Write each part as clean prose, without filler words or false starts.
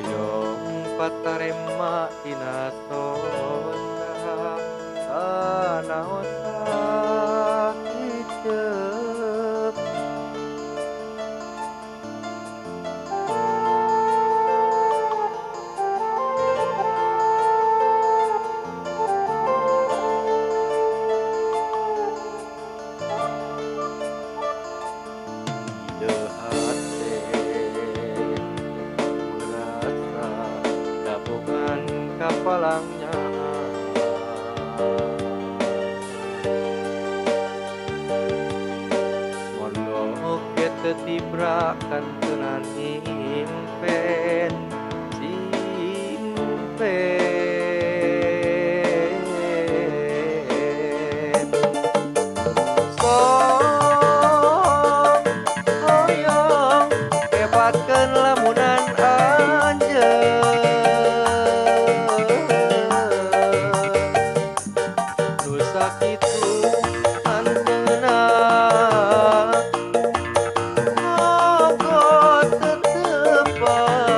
Hoyong patarema dina sonda sanaon sakiceuk. Ieu hate kurasa gabungan kapalangnya. Mondok ge teu tibrakan teu nanimpen simpen. Sok hoyong hebatkeun lamunan anjeun. Nu sakitu hanteuna mogot tetepan.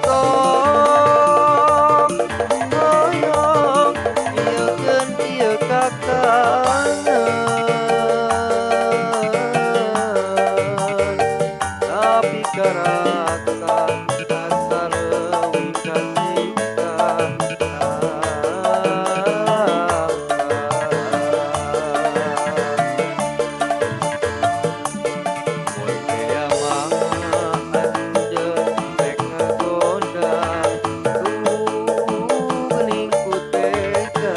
Sok hoyong ieukeun ieu kakangan, tapi karasa asa leuwih kasiksa mun bea mah anjeun rek ngagoda geuning ku tega.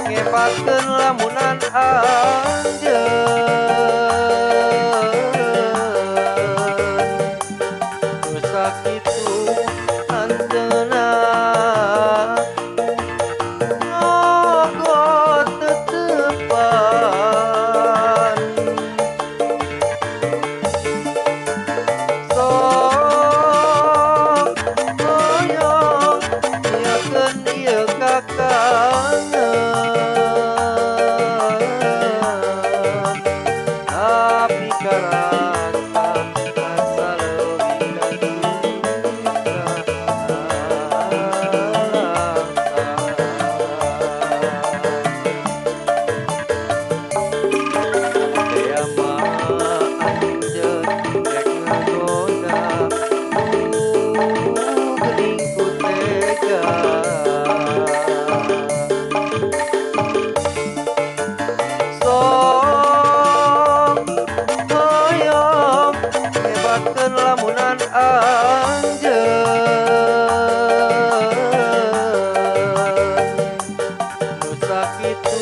Ngebatkeun lamunan anjeun. Nu sakitu hanteuna mogot tetepan. Sok hoyong ieukeun ieu kakangan, tapi karasa asa leuwih kasiksa. Bea mah anjeun rek ngagoda geuning ku tega. Sok hoyong hebatkeun lamunan anjeun. Nu sakitu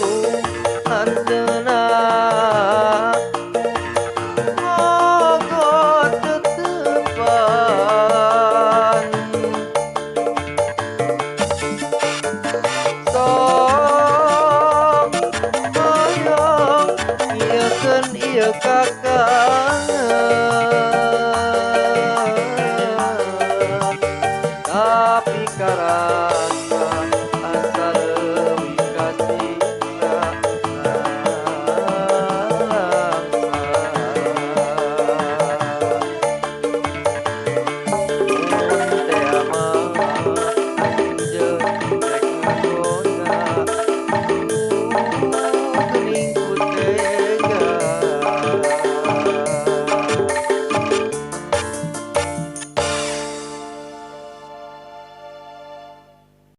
hanteuna mogot tetepan. Sok hoyong ieukeun ieu kakangan.